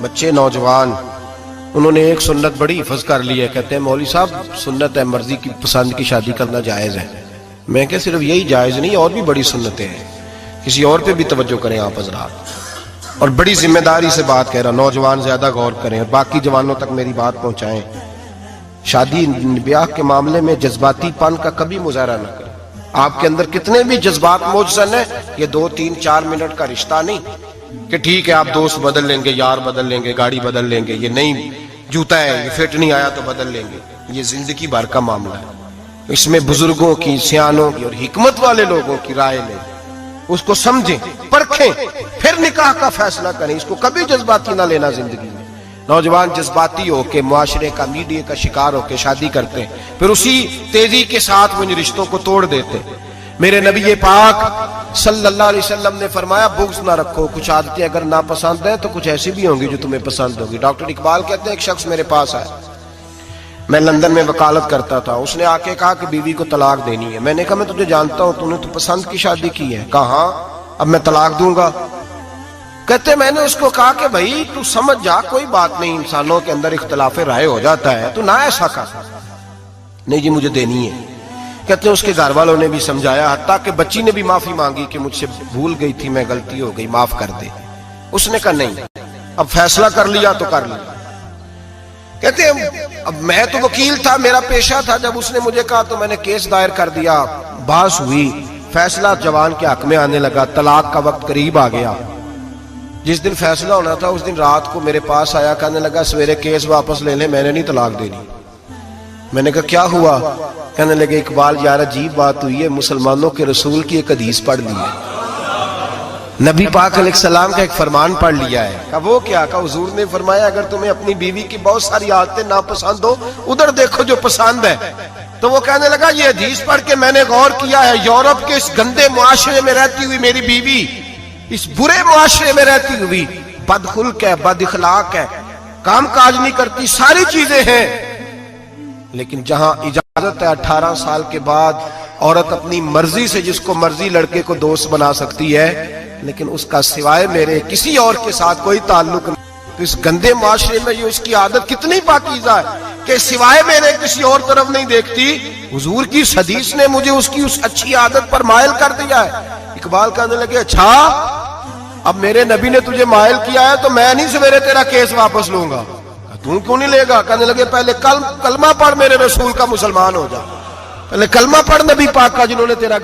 بچے نوجوان، انہوں نے ایک سنت بڑی حفظ کر لی ہے، کہتے ہیں مولوی صاحب سنت ہے مرضی کی پسند کی شادی کرنا جائز ہے۔ میں کہ صرف یہی جائز نہیں، اور بھی بڑی سنتیں ہیں، کسی اور پہ بھی توجہ کریں آپ حضرات، اور بڑی ذمہ داری سے بات کہہ رہا، نوجوان زیادہ غور کریں اور باقی جوانوں تک میری بات پہنچائیں۔ شادی بیاہ کے معاملے میں جذباتی پن کا کبھی مظاہرہ نہ کریں۔ آپ کے اندر کتنے بھی جذبات موجزن ہیں، یہ 2 3 4 منٹ کا رشتہ نہیں کہ ٹھیک ہے آپ دوست بدل لیں گے، یار بدل لیں گے، گاڑی بدل لیں گے، یہ نہیں جوتا ہے یہ فٹ نہیں آیا تو بدل لیں گے، یہ زندگی بھر کا معاملہ ہے۔ اس میں بزرگوں کی، سیانوں کی اور حکمت والے لوگوں کی رائے لیں، اس کو سمجھیں، پرکھیں، پھر نکاح کا فیصلہ کریں۔ اس کو کبھی جذباتی نہ لینا زندگی میں۔ نوجوان جذباتی ہو کے، معاشرے کا، میڈیا کا شکار ہو کے شادی کرتے ہیں، پھر اسی تیزی کے ساتھ وہ ان رشتوں کو توڑ دیتے ہیں۔ میرے نبی پاک صلی اللہ علیہ وسلم نے فرمایا بغض نہ رکھو، کچھ عادتیں اگر ناپسند ہیں تو کچھ ایسی بھی ہوں گی جو تمہیں پسند ہوگی۔ ڈاکٹر اقبال کہتے ہیں ایک شخص میرے پاس آیا، میں لندن میں وکالت کرتا تھا، اس نے آ کے کہا کہ بیوی کو طلاق دینی ہے۔ میں نے کہا میں تجھے جانتا ہوں، تو نے تو پسند کی شادی کی ہے۔ کہا ہاں، اب میں طلاق دوں گا۔ کہتے میں نے اس کو کہا کہ بھائی تو سمجھ جا، کوئی بات نہیں، انسانوں کے اندر اختلاف رائے ہو جاتا ہے، تو نہ ایسا کر۔ نہیں جی مجھے دینی ہے۔ کہتے ہیں اس کے گھر والوں نے بھی سمجھایا، حتیٰ کہ بچی نے بھی معافی مانگی کہ مجھ سے بھول گئی تھی، میں غلطی ہو گئی، معاف کر دے۔ اس نے کہا نہیں، اب فیصلہ کر لیا تو کر لیا۔ کہتے ہیں اب میں تو وکیل تھا، میرا پیشہ تھا، جب اس نے مجھے کہا تو میں نے کیس دائر کر دیا، بحث ہوئی، فیصلہ جوان کے حق میں آنے لگا، طلاق کا وقت قریب آ گیا۔ جس دن فیصلہ ہونا تھا اس دن رات کو میرے پاس آیا، کہنے لگا سویرے کیس واپس لے لیں، میں نے نہیں طلاق دینی۔ میں نے کہا کیا ہوا؟ کہنے لگے اقبال یار عجیب بات ہوئی ہے، مسلمانوں کے رسول کی ایک حدیث پڑھ لی ہے، نبی پاک علیہ السلام کا ایک فرمان پڑھ لیا ہے۔ کہا وہ کیا؟ کہا حضور نے فرمایا اگر تمہیں اپنی بیوی کی بہت ساری عادتیں ناپسند ہو، ادھر دیکھو جو پسند ہے۔ تو وہ کہنے لگا یہ حدیث پڑھ کے میں نے غور کیا ہے، یورپ کے اس گندے معاشرے میں رہتی ہوئی میری بیوی اس برے معاشرے میں رہتی ہوئی بد خلق ہے، بد اخلاق ہے، کام کاج نہیں کرتی، ساری چیزیں ہیں، لیکن جہاں اجازت ہے 18 سال کے بعد عورت اپنی مرضی سے جس کو مرضی لڑکے کو دوست بنا سکتی ہے، لیکن اس کا سوائے میرے کسی اور کے ساتھ کوئی تعلق نہیں۔ تو اس گندے معاشرے میں یہ اس کی عادت کتنی پاکیزہ ہے کہ سوائے میرے کسی اور طرف نہیں دیکھتی۔ حضور کی حدیث نے مجھے اس کی اس اچھی عادت پر مائل کر دیا ہے۔ اقبال کہنے لگے اچھا اب میرے نبی نے تجھے مائل کیا ہے تو میں نہیں سویرے تیرا کیس واپس لوں گا۔ تم کیوں نہیں لے گا؟ کہنے لگے پہلے کلمہ پڑھ، میرے رسول کا مسلمان ہو جا، پہلے کلمہ پڑھ نبی پاک کا جنہوں نے تیرا